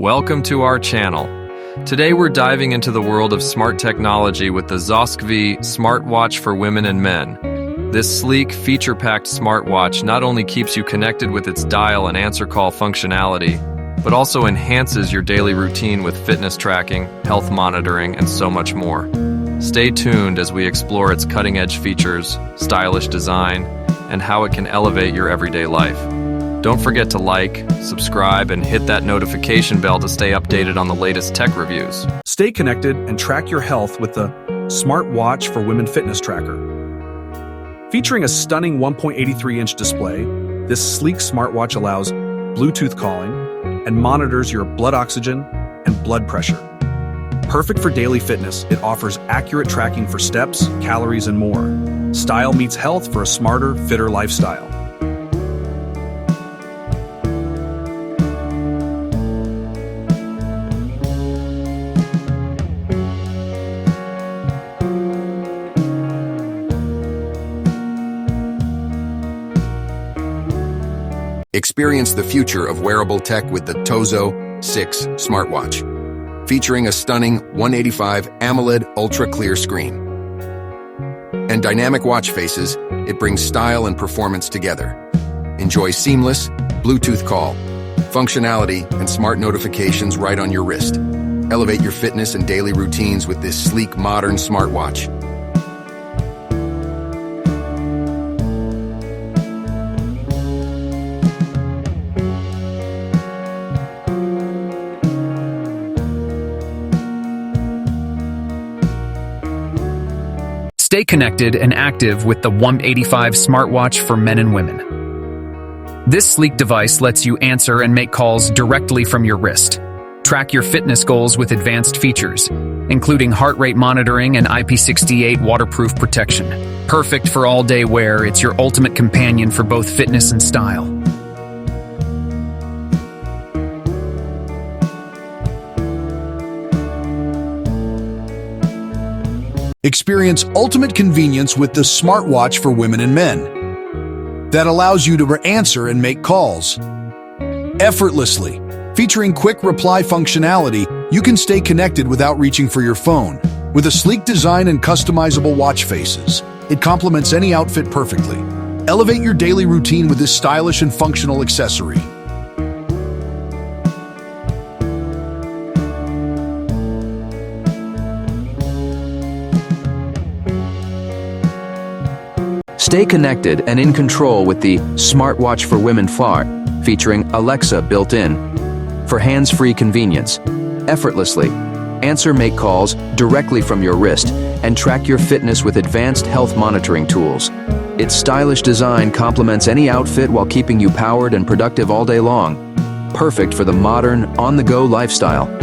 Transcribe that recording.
Welcome to our channel. Today we're diving into the world of smart technology with the ZOSKVEE smartwatch for women and men. This sleek, feature-packed smartwatch not only keeps you connected with its dial and answer call functionality, but also enhances your daily routine with fitness tracking, health monitoring, and so much more. Stay tuned as we explore its cutting-edge features, stylish design, and how it can elevate your everyday life. Don't forget to like, subscribe, and hit that notification bell to stay updated on the latest tech reviews. Stay connected and track your health with the Smart Watch for Women Fitness Tracker. Featuring a stunning 1.83-inch display, this sleek smartwatch allows Bluetooth calling and monitors your blood oxygen and blood pressure. Perfect for daily fitness, it offers accurate tracking for steps, calories, and more. Style meets health for a smarter, fitter lifestyle. Experience the future of wearable tech with the TOZO 6 smartwatch, featuring a stunning 185 AMOLED ultra-clear screen. And dynamic watch faces, it brings style and performance together. Enjoy seamless Bluetooth call, functionality, and smart notifications right on your wrist. Elevate your fitness and daily routines with this sleek, modern smartwatch. Stay connected and active with the 185 smartwatch for men and women. This sleek device lets you answer and make calls directly from your wrist. Track your fitness goals with advanced features, including heart rate monitoring and IP68 waterproof protection. Perfect for all-day wear, it's your ultimate companion for both fitness and style. Experience ultimate convenience with the smartwatch for women and men that allows you to answer and make calls effortlessly. Featuring quick reply functionality, you can stay connected without reaching for your phone. With a sleek design and customizable watch faces, it complements any outfit perfectly. Elevate your daily routine with this stylish and functional accessory. Stay connected and in control with the Smartwatch for Women FAR, featuring Alexa built in. For hands-free convenience, effortlessly, make calls directly from your wrist, and track your fitness with advanced health monitoring tools. Its stylish design complements any outfit while keeping you powered and productive all day long. Perfect for the modern, on-the-go lifestyle.